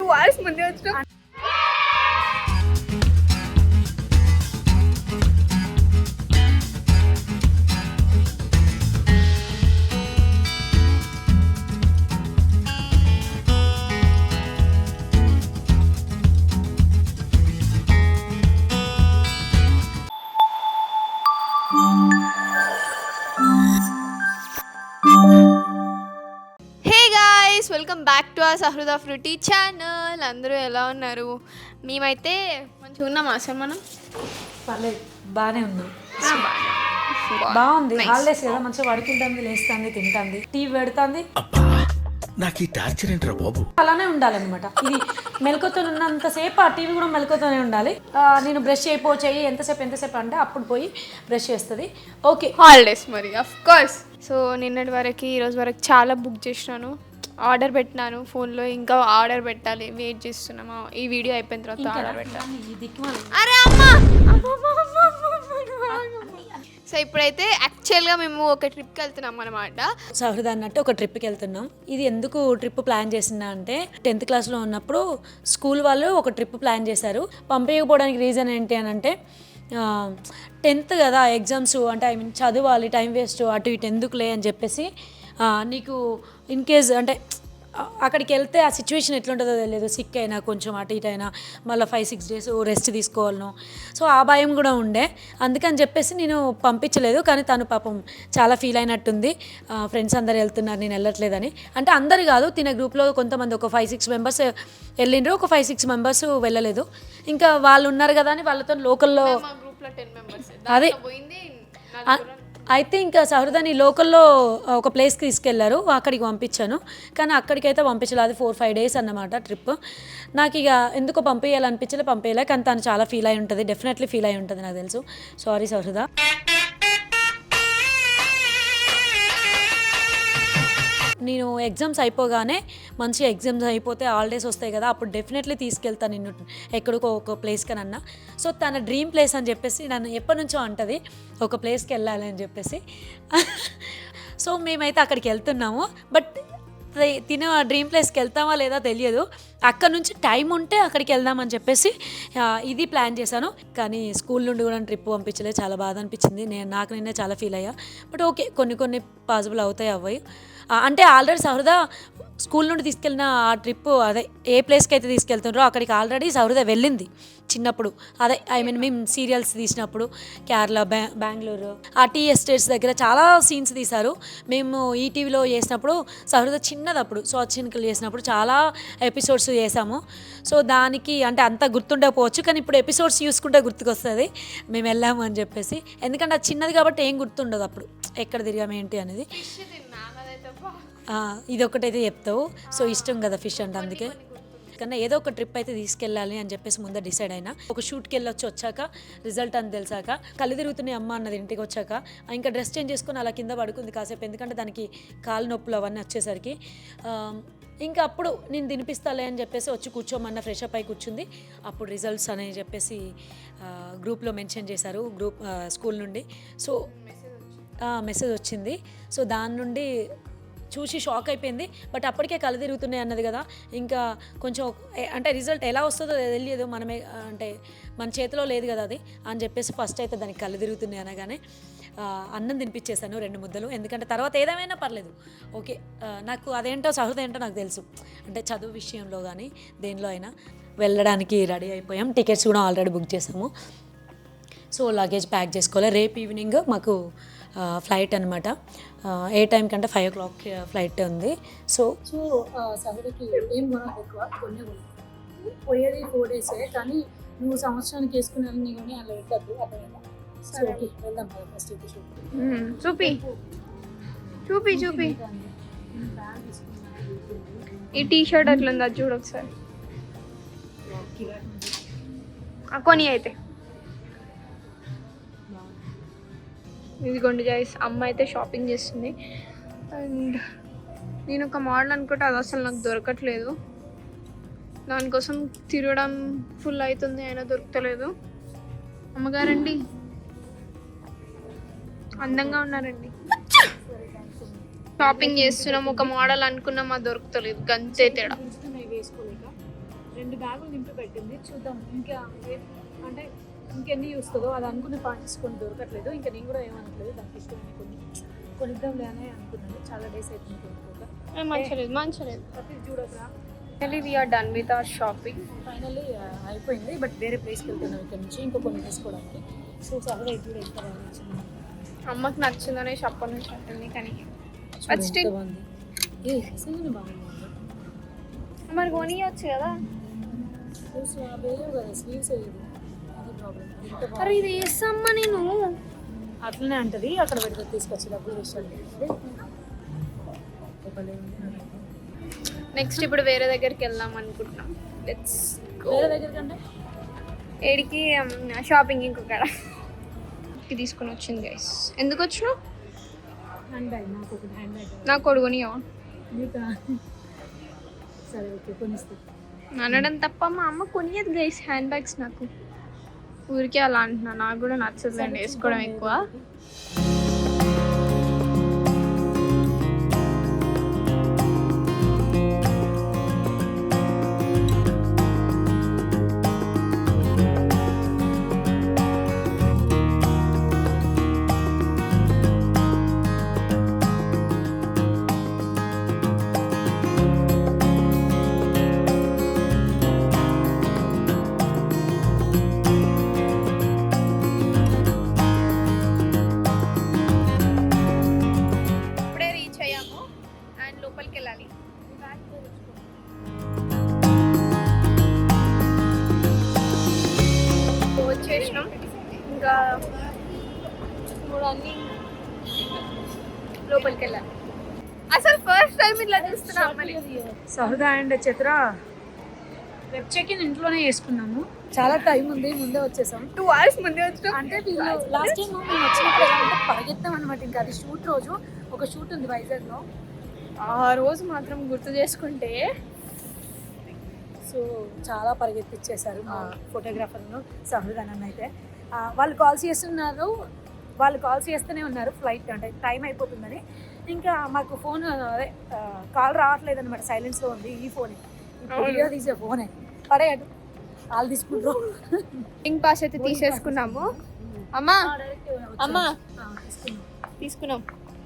hours ముందే వచ్చిన. Welcome back to our Sahruda Fruity channel. అందరూ ఎలా ఉన్నారు? మేమైతే మంచిగా ఉన్నామా అసలు? మనం పర్లేదు, బాగానే ఉన్నాం. బాగుంది. హాలిడేస్ కదా, మంచిగా పడుకుంటుంది, లేస్తుంది, తింటుంది, టీవీ పెడుతుంది. నాకు ఈ టార్చర్ ఏంట్రా బాబు? అలానే ఉండాలన్నమాట. ఇది మెలకుతో ఉన్నంతసేపు ఆ టీవీ కూడా మెలకుతోనే ఉండాలి. నేను బ్రష్ చేయి ఎంతసేపు అంటే అప్పుడు పోయి బ్రష్ చేస్తుంది. ఓకే, హాలిడేస్ మరి ఆఫ్ కోర్స్. సో నిన్నటి వరకు ఈరోజు వరకు చాలా బుక్ చేసినాను, ఆర్డర్ పెట్టినాను ఫోన్లో. ఇంకా ఆర్డర్ పెట్టాలి, వెయిట్ చేస్తున్నామా. ఈ వీడియో అయిపోయిన తర్వాత ఆర్డర్ పెట్టాలి. అరే అమ్మా, సో ఇప్పుడైతే యాక్చువల్గా మేము ఒక ట్రిప్కి వెళ్తున్నాం అనమాట. సహృద అన్నట్టు ఒక ట్రిప్కి వెళ్తున్నాం. ఇది ఎందుకు ట్రిప్ ప్లాన్ చేసిందా అంటే 10th క్లాస్లో ఉన్నప్పుడు స్కూల్ వాళ్ళు ఒక ట్రిప్ ప్లాన్ చేశారు. పంపించకపోవడానికి రీజన్ ఏంటి అని అంటే 10th కదా, ఎగ్జామ్స్ అంటే చదవాలి, టైం వేస్ట్, అటు ఇటు ఎందుకులే అని చెప్పేసి, నీకు ఇన్ కేస్ అంటే అక్కడికి వెళ్తే ఆ సిచ్యువేషన్ ఎట్లుంటుందో తెలియదు, సిక్ అయినా కొంచెం అటు ఇటు అయినా మళ్ళీ 5-6 days రెస్ట్ తీసుకోవాలను. సో ఆ భయం కూడా ఉండే, అందుకని చెప్పేసి నేను పంపించలేదు. కానీ తను పాపం చాలా ఫీల్ అయినట్టుంది, ఫ్రెండ్స్ అందరు వెళ్తున్నారు నేను వెళ్ళట్లేదని. అంటే అందరు కాదు, తిన గ్రూప్లో కొంతమంది ఒక 5-6 members వెళ్ళిండ్రు, ఒక 5-6 members వెళ్ళలేదు. ఇంకా వాళ్ళు ఉన్నారు కదా అని వాళ్ళతో లోకల్లో అదే అయితే ఇంకా సహృదని లోకల్లో ఒక ప్లేస్కి తీసుకెళ్లారు, అక్కడికి పంపించాను. కానీ అక్కడికైతే పంపించలేదు, అది 4-5 days అన్నమాట ట్రిప్. నాకు ఇక ఎందుకో పంపించలే. కానీ తను చాలా ఫీల్ అయి ఉంటుంది, డెఫినెట్లీ ఫీల్ అయి ఉంటుంది, నాకు తెలుసు. సారీ సహృద. నేను ఎగ్జామ్స్ అయిపోగానే, మంచిగా ఎగ్జామ్స్ అయిపోతే హాలిడేస్ వస్తాయి కదా, అప్పుడు డెఫినెట్లీ తీసుకెళ్తాను నిన్ను ఎక్కడికో ఒక ప్లేస్కి అన్నా. సో తన డ్రీమ్ ప్లేస్ అని చెప్పేసి నన్ను ఎప్పటి నుంచో అంటుంది ఒక ప్లేస్కి వెళ్ళాలి అని చెప్పేసి. సో మేమైతే అక్కడికి వెళ్తున్నాము. బట్ తిన డ్రీమ్ ప్లేస్కి వెళ్తామా లేదా తెలియదు. అక్కడ నుంచి టైం ఉంటే అక్కడికి వెళ్దామని చెప్పేసి ఇది ప్లాన్ చేశాను. కానీ స్కూల్ నుండి కూడా ట్రిప్ పంపించలేదు, చాలా బాధ అనిపించింది. నాకు నిన్నే చాలా ఫీల్ అయ్యా. బట్ ఓకే, కొన్ని పాసిబుల్ అవుతాయి, అవ్వయి. అంటే ఆల్రెడీ సహృద స్కూల్ నుండి తీసుకెళ్ళిన ఆ ట్రిప్, అదే ఏ ప్లేస్కి అయితే తీసుకెళ్తుండ్రో అక్కడికి ఆల్రెడీ సహృద వెళ్ళింది చిన్నప్పుడు. అదే మేము సీరియల్స్ తీసినప్పుడు కేరళ, బెంగళూరు, ఆ టీ ఎస్టేట్స్ దగ్గర చాలా సీన్స్ తీశారు. మేము ఈటీవీలో చేసినప్పుడు సహృద చిన్నదప్పుడు చిన్నకలు చేసినప్పుడు చాలా ఎపిసోడ్స్ చేసాము. సో దానికి అంటే అంత గుర్తుండకపోవచ్చు, కానీ ఇప్పుడు ఎపిసోడ్స్ చూసుకుంటే గుర్తుకొస్తుంది మేము వెళ్ళాము అని చెప్పేసి. ఎందుకంటే అది చిన్నది కాబట్టి ఏం గుర్తుండదు అప్పుడు ఎక్కడ తిరిగాము ఏంటి అనేది. ఇది ఒకటైతే చెప్తావు. సో ఇష్టం కదా ఫిష్ అంటే, అందుకే కన్నా ఏదో ఒక ట్రిప్ అయితే తీసుకెళ్ళాలి అని చెప్పేసి ముందే డిసైడ్ అయినా. ఒక షూట్కి వచ్చాక రిజల్ట్ అని తెలిసాక కళ్ళు తిరుగుతున్నాయి అమ్మ అన్నది ఇంటికి వచ్చాక. ఇంకా డ్రెస్ చేంజ్ చేసుకుని అలా కింద పడుకుంది కాసేపు, ఎందుకంటే దానికి కాలు నొప్పులు అవన్నీ వచ్చేసరికి. ఇంకా అప్పుడు నేను తినిపిస్తాలే అని చెప్పేసి వచ్చి కూర్చోమన్న, ఫ్రెష్ అప్ అయి కూర్చుంది. అప్పుడు రిజల్ట్స్ అని చెప్పేసి గ్రూప్లో మెన్షన్ చేశారు, స్కూల్ నుండి. సో మెసేజ్ వచ్చింది. సో దాని నుండి చూసి షాక్ అయిపోయింది. బట్ అప్పటికే కళ్ళు తిరుగుతున్నాయి అన్నది కదా, ఇంకా కొంచెం అంటే రిజల్ట్ ఎలా వస్తుందో తెలియదు, మనమే అంటే మన చేతిలో లేదు కదా అది అని చెప్పేసి ఫస్ట్ అయితే దానికి కళ్ళు తిరుగుతున్నాయి అనగానే అన్నం తినిపించేశాను 2 ముద్దలు. ఎందుకంటే తర్వాత ఏదేమైనా పర్లేదు, ఓకే. నాకు అదేంటో సహృద ఏంటో నాకు తెలుసు, అంటే చదువు విషయంలో కానీ దేనిలో అయినా. వెళ్ళడానికి రెడీ అయిపోయాం, టికెట్స్ కూడా ఆల్రెడీ బుక్ చేసాము. సో లగేజ్ ప్యాక్ చేసుకోవాలి. రేపు ఈవినింగ్ మాకు ఫ్లైట్ అనమాట. ఏ టైం కంటే 5 o'clock ఫ్లైట్ ఉంది. సో సహృదకి ఏం కొనాలి, ఎక్కువ కొన్ని పోయేది 4 days, కానీ నువ్వు సంవత్సరానికి వేసుకున్నాను కానీ అలా పెట్టద్దు, అర్థమైందా? సో ఓకే, వెళ్దాం కదా. ఫస్ట్ అయితే చూపి ఈ టీ షర్ట్ అట్లా ఉంది, అది చూడు ఒకసారి. కొని అయితే ఇదిగోండి గైస్, అమ్మ అయితే షాపింగ్ చేస్తుంది. అండ్ నేను ఒక మోడల్ అనుకుంటే అది అసలు నాకు దొరకట్లేదు. దానికోసం తిరగడం ఫుల్ అవుతుంది, అయినా దొరకలేదు. అమ్మగారండి అందంగా ఉన్నారండి. షాపింగ్ చేస్తున్నాం, ఒక మోడల్ అనుకున్నాం, అది దొరుకుతలేదు, గంతే తేడా. 2 బ్యాగులు నింపి పెట్టింది. చూద్దాం ఇంకా అంటే ఇంకెన్ని చూస్తుందో. అది అనుకునే పాయింట్స్ కొన్ని దొరకట్లేదు. ఇంకా నేను కూడా ఏమనట్లేదు, దానికి ఇష్టమైన కొనిద్దాంలే అని అనుకున్నాను. చాలా డేస్ అవుతుంది కొనుక్కోక. మంచిలేదు ప్రతి చూడగా finally we are done with our shopping. Finally అయిపోయింది. బట్ వేరే ప్లేస్కి వెళ్తున్నాం ఇక్కడ నుంచి ఇంకో కొన్ని తీసుకోవడానికి. సో సహజ ఇది కూడా ఎంత బాగా నచ్చింది. అమ్మకి నచ్చిందనే అప్పటి నుంచి అంటుంది, కానీ చూడు ఎంత బాగుంది. సింగిల్ బాగుంది. మరి కొనియచ్చు కదా. వేయవు కదా స్లీవ్స్ వేయదు, అది ప్రాబ్లం. అరే ఇది వేస్తామ్మా నేను. అట్లనే అంటది, అక్కడ పెడితే తీసుకొచ్చి డబ్బులు వేసాను. నెక్స్ట్ ఇప్పుడు వేరే దగ్గరికి వెళ్దాం అనుకుంటున్నాం. లెట్స్ వేరే దగ్గర కంటే ఏడికి షాపింగ్ ఇంకొకడ తీసుకొని వచ్చింది గైస్. ఎందుకు వచ్చినావు? హ్యాండ్ బ్యాగ్, నాకు ఒకటి హ్యాండ్ బ్యాగ్. నాకు కొడుకునియా నీకా? సరే ఓకే కొనిస్తా అనడం తప్ప మా అమ్మ కొనియదు గైస్ హ్యాండ్ బ్యాగ్స్. నాకు ఊరికే అలా అంటున్నా, నాకు కూడా నచ్చదులేండి వేసుకోవడం ఎక్కువ. లోపలికి వెళ్ళాలి. వచ్చేసినాం. ఇంకా అన్నీ లోపలికి వెళ్ళాలి. అసలు ఫస్ట్ టైం ఇట్లా చూస్తున్నా. Sahruda and Chitra web check in ఇంట్లోనే చేసుకున్నాము. చాలా టైం ఉంది, ముందే వచ్చేసాం. 2 hours ముందే వచ్చినాం. అంటే వీళ్ళు లాస్ట్ టైం మేము వచ్చినప్పుడు ఎలా అంటే పరిగెత్తాం అనమాట. ఇంకా అది షూట్ రోజు ఒక షూట్ ఉంది వైజాగ్లో. ఆ రోజు మాత్రం గుర్తు చేసుకుంటే సో చాలా పరిగెత్తిచ్చేశారు మా ఫోటోగ్రాఫర్ను సహృద నన్ను అయితే. వాళ్ళు కాల్ చేస్తున్నారు, వాళ్ళు కాల్ చేస్తూనే ఉన్నారు ఫ్లైట్ అంటే టైం అయిపోతుందని. ఇంకా మాకు ఫోన్ అదే కాల్ రావట్లేదు అనమాట, సైలెన్స్లో ఉంది. ఈ ఫోనే వీడియో తీసే ఫోనే పడేయడు, వాళ్ళు తీసుకుంటారు. రింగ్ పాస్ అయితే తీసేసుకున్నాము. అమ్మా అమ్మా తీసుకున్నాం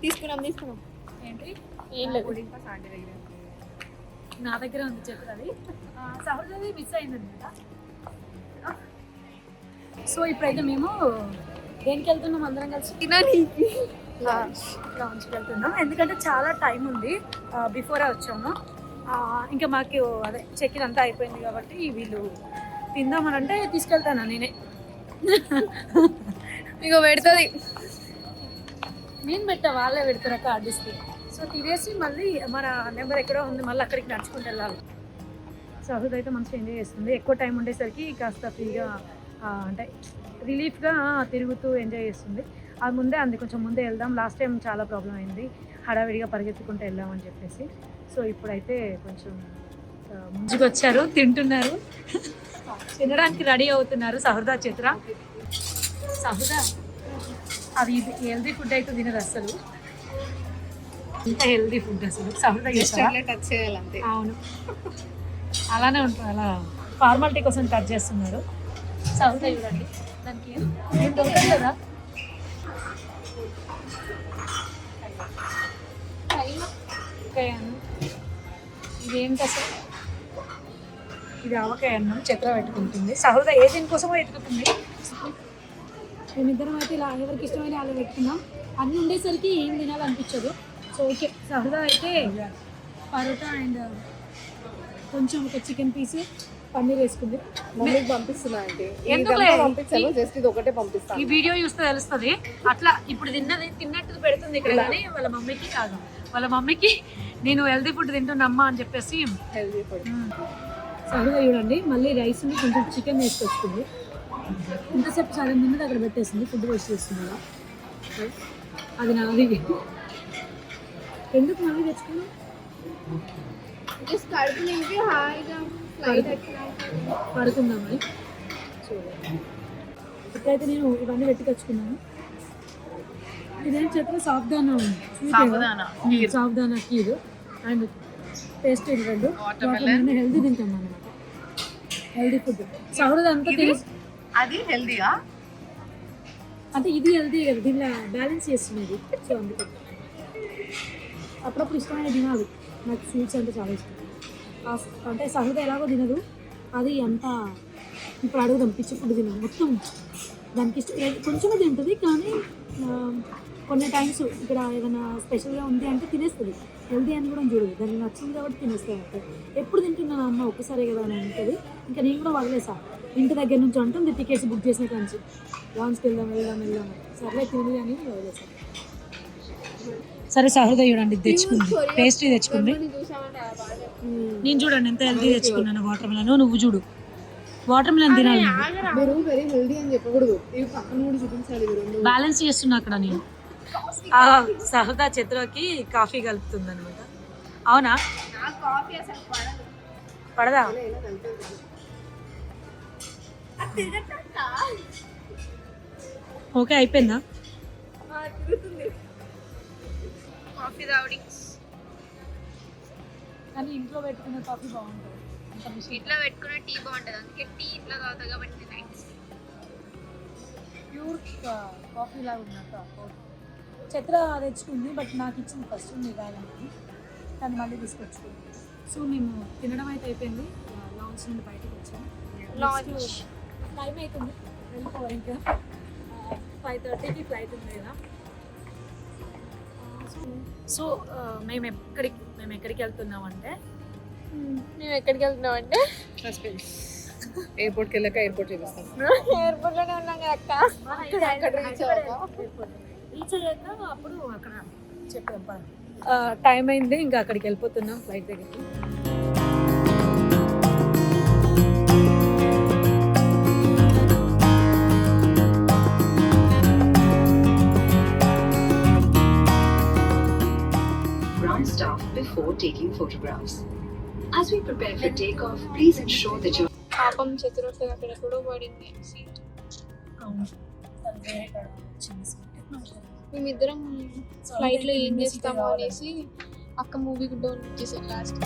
తీసుకున్నాం తీసుకున్నాం. ఏంటి ఏం లేదు, నా దగ్గర ఉంది చెప్పది. సహృదది మిస్ అయిందన్నమాట. సో ఇప్పుడైతే మేము దేనికి వెళ్తున్నాం అందరం కలిసి? తిననీకి లాంచ్కి వెళ్తున్నాం. ఎందుకంటే చాలా టైం ఉంది, బిఫోరే వచ్చాము. ఇంకా మాకు అదే చెక్ ఇన్ అంతా అయిపోయింది కాబట్టి వీళ్ళు తిందామని అంటే తీసుకెళ్తాను నేనే. ఇక పెడుతుంది, నేను పెట్టా, వాళ్ళే పెడతారు కార్డు ఇస్తే. సో తినేసి మళ్ళీ మన నెంబర్ ఎక్కడో ఉంది, మళ్ళీ అక్కడికి నడుచుకుంటూ వెళ్ళాలి. సహృద అయితే మంచిగా ఎంజాయ్ చేస్తుంది. ఎక్కువ టైం ఉండేసరికి కాస్త ఫ్రీగా అంటే రిలీఫ్గా తిరుగుతూ ఎంజాయ్ చేస్తుంది. అది ముందే అంది కొంచెం ముందే వెళ్దాం, లాస్ట్ టైం చాలా ప్రాబ్లం అయింది, హడావిడిగా పరిగెత్తుకుంటూ వెళ్దామని చెప్పేసి. సో ఇప్పుడైతే కొంచెం ముందుకు వచ్చారు, తింటున్నారు, తినడానికి రెడీ అవుతున్నారు సహృద చిత్ర. సహృద అవి హెల్దీ ఫుడ్ అయితే తినదు అసలు, ఇంత హెల్దీ ఫుడ్ అసలు సహృద టచ్ చేయాలంతే. అవును అలానే ఉంటుంది, అలా ఫార్మాలిటీ కోసం టచ్ చేస్తున్నారు. సహృద చూడండి, దానికి ఏం దొరకదు కదా. ఇదేంటి అసలు? ఇది ఆవకాయ అన్నం చిత్ర పెట్టుకుంటుంది. సహృద ఏ దీనికోసమో ఎత్తుకుతుంది. మేమిద్దరం అయితే ఇలా ఎవరికి ఇష్టమైన అలా పెట్టుకున్నాం. అన్నీ ఉండేసరికి ఏం తినాలనిపించదు. సో ఓకే, సహృద అయితే పరోటా అండ్ కొంచెం ఒక చికెన్ పీస్ పన్నీర్ వేసుకుంది. మమ్మీకి పంపిస్తున్నా అంటే పంపించాను, జస్ట్ ఇది ఒకటే పంపిస్తాను. ఈ వీడియో చూస్తే తెలుస్తుంది. అట్లా ఇప్పుడు తిన్నట్టు పెడుతుంది ఇక్కడ, కానీ వాళ్ళ మమ్మీకి కాదు, వాళ్ళ మమ్మీకి నేను హెల్దీ ఫుడ్ తింటున్నమ్మా అని చెప్పేసి. హెల్దీ ఫుడ్ సహృద చూడండి, మళ్ళీ రైస్ని కొంచెం చికెన్ వేసుకొచ్చుకుంది. ఇంతసేపు సగం తిన్నది అక్కడ పెట్టేసింది, ఫుడ్ వేస్ట్ చేస్తుంది కదా. అది నాది. ఎందుకు మళ్ళీ తెచ్చుకున్నావు? కడుపు నింపి హాయిగా పడుకుందామని. ఇప్పుడైతే నేను ఇవన్నీ పెట్టి తెచ్చుకున్నాను. ఇదేం చెప్పిన సాబ్దానా సాబ్దానా కీరు అండ్ పేస్ట్ రెండు. హెల్దీ తింటాం అనమాట. హెల్దీ ఫుడ్ సౌరద్ అంతా తినేసి అది హెల్దీయా? అంటే ఇది హెల్దీ కదా, దీనిలో బ్యాలెన్స్ చేస్తున్నది. సో అందుకే అప్పుడప్పుడు ఇష్టమైన తినాలి. నాకు స్వీట్స్ అంటే చాలా ఇష్టం. అంటే సహృద ఎలాగో తినదు, అది అంతా ఇప్పుడు అడుగుదాం. పిచ్చి ఫుడ్ తినదు మొత్తం, దానికి ఇష్టం కొంచెమే తింటుంది. కానీ కొన్ని టైమ్స్ ఇక్కడ ఏదైనా స్పెషల్గా ఉంది అంటే తినేస్తుంది. హెల్దీ అని కూడా చూడదు, దానికి నచ్చింది కాబట్టి తినేస్తాను. అంటే ఎప్పుడు తింటున్నాను అమ్మ ఒక్కసారి కదా అని ఉంటుంది. ఇంకా నేను కూడా వదిలేసా. ఇంటి దగ్గర నుంచి అంటుంది టికెట్స్ బుక్ చేసిన కంచి లాంచ్కి వెళ్దాం సర్లే తినది అని వదిలేసాను. సరే సహృద చూడండి తెచ్చుకుంది, పేస్ట్రీ తెచ్చుకుంది. నేను చూడండి ఎంత హెల్దీ తెచ్చుకున్నాను. వాటర్ మిలన్ నువ్వు చూడు, వాటర్ మిలన్ తినాలి. మీరు వెరీ హెల్దీ అని చెప్పకూడదు, ఇవి పక్కన కూడా చూపించాలి. బ్యాలెన్స్ చేస్తున్నా అక్కడ నేను. సహృద చేతిలోకి కాఫీ కలుపుతుంది అనమాట. అవునా? పడదా? ఓకే అయిపోయిందా? కాఫీ తాగడి కానీ ఇంట్లో పెట్టుకునే కాఫీ బాగుంటుంది. ఇట్లా పెట్టుకునే టీ బాగుంటుంది, అందుకే టీ ఇట్లా తాగుతా కాబట్టి ప్యూర్ కాఫీ లాగా ఉన్నట్టు చత్ర తెచ్చుకుంది. బట్ నాకు ఇచ్చింది ఫస్ట్ మీరు తాగడానికి, కానీ మళ్ళీ తీసుకొచ్చుకుంది. సో మేము తినడం అయితే అయిపోయింది. లాంచ్ నుండి బయటకు వచ్చాము. లాంచ్ టైం అవుతుంది, వెళ్ళిపోవాలి. ఇంకా 5:30కి ఫ్లైట్ ఉంది కదా. సో మేము ఎక్కడికి వెళ్తున్నామంటే మేము ఎక్కడికి వెళ్తున్నాం అంటే ఎయిర్పోర్ట్కి వెళ్ళాక ఎయిర్పోర్ట్ చూపిస్తాం. ఎయిర్పోర్ట్ లోనే ఉన్నాం కదా అక్క. రీచ్ అయ్యాక అప్పుడు అక్కడ చెప్పాం టైం అయింది, ఇంకా అక్కడికి వెళ్ళిపోతున్నాం ఫ్లైట్ దగ్గరికి. Staff before taking photographs. As we prepare for takeoff, please ensure that your పాపం చతురస్సు అక్కడ ఎక్కడో పడింది సీట్. మేమిద్దరం ఫ్లైట్ లో ఏం చేస్తామో అనేసి అక్క మూవీకి డౌన్లోడ్ చేసాం లాస్ట్.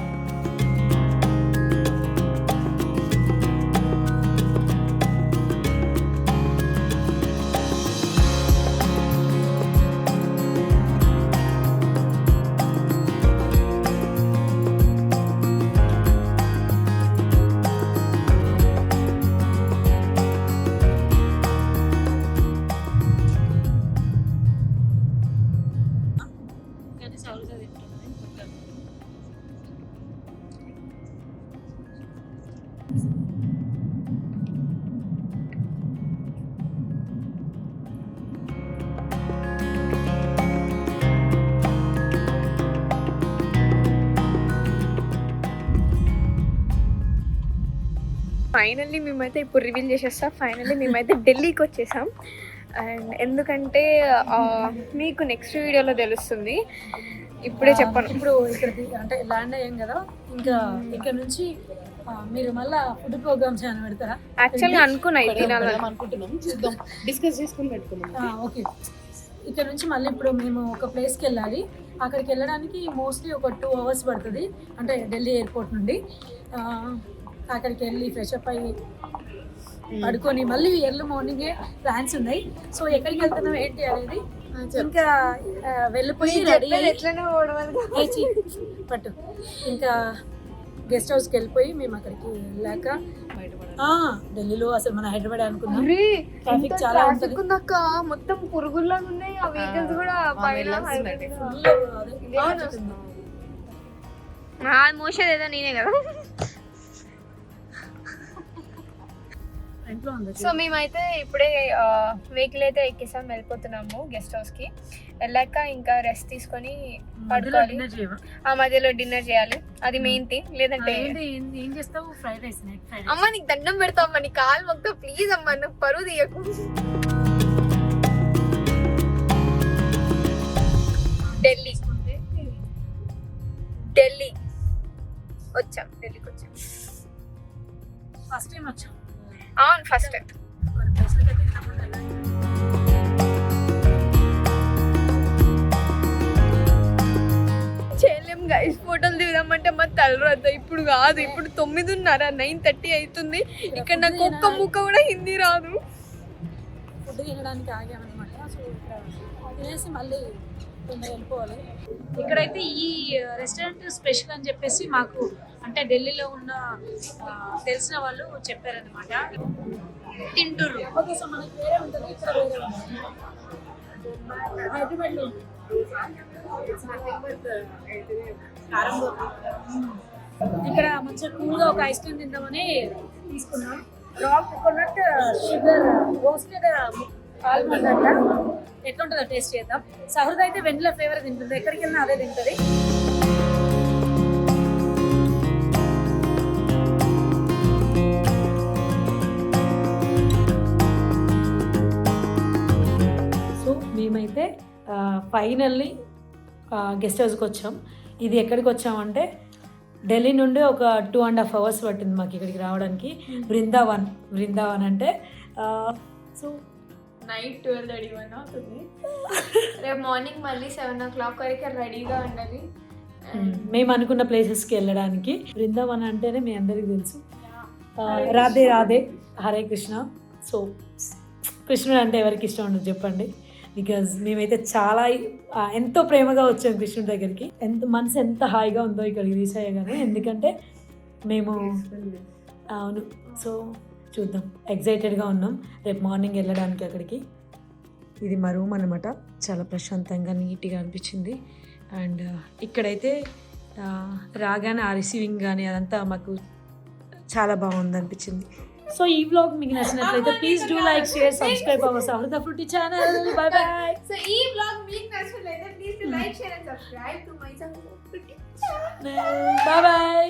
ఫైనల్లీ మేమైతే ఇప్పుడు రివీల్ చేసేస్తాం. ఫైనల్లీ మేమైతే ఢిల్లీకి వచ్చేసాం. అండ్ ఎందుకంటే మీకు నెక్స్ట్ వీడియోలో తెలుస్తుంది, ఇప్పుడే చెప్పను. ఇప్పుడు ఇక్కడికి అంటే ల్యాండ్ అయ్యాం కదా, ఇంకా ఇక్కడ నుంచి మీరు మళ్ళీ ఫుడ్ ప్రోగ్రామ్స్ ఏమైనా పెడతారా? యాక్చువల్గా అనుకున్నా ఇది అనుకుంటున్నాం, చూద్దాం, డిస్కస్ చేసుకుని పెట్టుకున్నాం. ఓకే, ఇక్కడ నుంచి మళ్ళీ ఇప్పుడు మేము ఒక ప్లేస్కి వెళ్ళాలి. అక్కడికి వెళ్ళడానికి మోస్ట్లీ ఒక 2 hours పడుతుంది, అంటే ఢిల్లీ ఎయిర్పోర్ట్ నుండి. అక్కడికి వెళ్ళి ఫ్రెష్ అప్ అయ్యి పడుకొని మళ్ళీ ఎర్లీ మార్నింగే ప్లాన్స్ ఉన్నాయి. సో ఎక్కడికి వెళ్తున్నాం ఏంటి అనేది ఇంకా వెళ్ళిపోయి రెడీ పట్టు ఇంకా గెస్ట్ హౌస్కి వెళ్ళిపోయి మేము అక్కడికి వెళ్ళాక ఢిల్లీలో అసలు మన హైదరాబాద్ అనుకున్నాం. ట్రాఫిక్ చాలా ఉంటుంది, మొత్తం పురుగుల్లా ఉన్నాయి. ఆ వెహికల్స్ కూడా మోసేది ఏదో నేనే కదా. సో మేమైతే ఇప్పుడే వెహికల్ అయితే ఎక్కేసాం, వెళ్ళిపోతున్నాము గెస్ట్ హౌస్ కి. వెళ్ళాక ఇంకా రెస్ట్ తీసుకొని పడుకోవాలి. ఆ మధ్యలో డిన్నర్ చేయాలి, అది మెయిన్ థింగ్. లేదంటే ఏం చేస్తావు? Fried rice. అమ్మ నీకు దండం పెడతావు, నీ కాలు మొత్తం ప్లీజ్ అమ్మ, నాకు పరువు తీయకు. ఢిల్లీ వచ్చాం, ఢిల్లీకి వచ్చాం. ఫస్ట్ టైం వచ్చాం. అవును, ఫస్ట్ టైం. చేయలేం గైస్ ఫోటోలు దిగుదామంటే మా తలరాత ఇప్పుడు కాదు, ఇప్పుడు 9:30 9:30 అవుతుంది. ఇక్కడ నాకు ఒక్క ముక్క కూడా హిందీ రాదు. ఫుడ్ తినడానికి ఆగామన్నమాట. సో ఇక్కడ తినేసి మళ్ళీ తొందరగా వెళ్ళిపోవాలి. ఇక్కడైతే ఈ రెస్టారెంట్ స్పెషల్ అని చెప్పేసి మాకు అంటే ఢిల్లీలో ఉన్న తెలిసిన వాళ్ళు చెప్పారనమాట. తింటుర్రు. ఓకే, సో మనకి వేరే ఉంటుంది, ఇక్కడ వేరే ఉంటుంది. హైదరాబాద్లో ఇక్కడ మంచిగా కూల్గా ఒక ఐస్ క్రీమ్ తిందామని తీసుకున్నాం. Rock coconut sugar roasted almond అంట. ఎట్లుంటుందో టేస్ట్ చేద్దాం. సహృద అయితే వెనిలా ఫ్లేవర్ తింటుంది, ఎక్కడికి వెళ్ళినా అదే తింటుంది. సో మేమైతే ఫైనల్లీ గెస్ట్ హౌస్కి వచ్చాం. ఇది ఎక్కడికి వచ్చామంటే ఢిల్లీ నుండి ఒక 2.5 hours పట్టింది మాకు ఇక్కడికి రావడానికి. బృందావన్ అంటే సో నైట్ 12:31 అవుతుంది. రేపు మార్నింగ్ మళ్ళీ 7 o'clock వరకు రెడీగా ఉండాలి. మేము అనుకున్న ప్లేసెస్కి వెళ్ళడానికి. బృందావన్ అంటేనే మీ అందరికీ తెలుసు, రాధే రాధే హరే కృష్ణ. సో కృష్ణుడు అంటే ఎవరికి ఇష్టం ఉండదు చెప్పండి. బికాజ్ మేమైతే చాలా ఎంతో ప్రేమగా వచ్చాం కృష్ణుడి దగ్గరికి. మనసు ఎంత హాయిగా ఉందో ఇక్కడికి రీచ్ అయ్యగానే. ఎందుకంటే మేము అవును, సో చూద్దాం, ఎగ్జైటెడ్గా ఉన్నాం రేపు మార్నింగ్ వెళ్ళడానికి అక్కడికి. ఇది మా రూమ్ అనమాట. చాలా ప్రశాంతంగా నీట్గా అనిపించింది. అండ్ ఇక్కడైతే రాగానే ఆ రిసీవింగ్ కానీ అదంతా మాకు చాలా బాగుంది అనిపించింది. సో ఈ వ్లాగ్ మీకు నచ్చినట్లయితే please do like, share, subscribe our Sahruda Fruity channel. Bye bye. So ఈ బ్లాగ్ మీకు నచ్చినట్లయితే please like, share and subscribe to my channel. Bye by.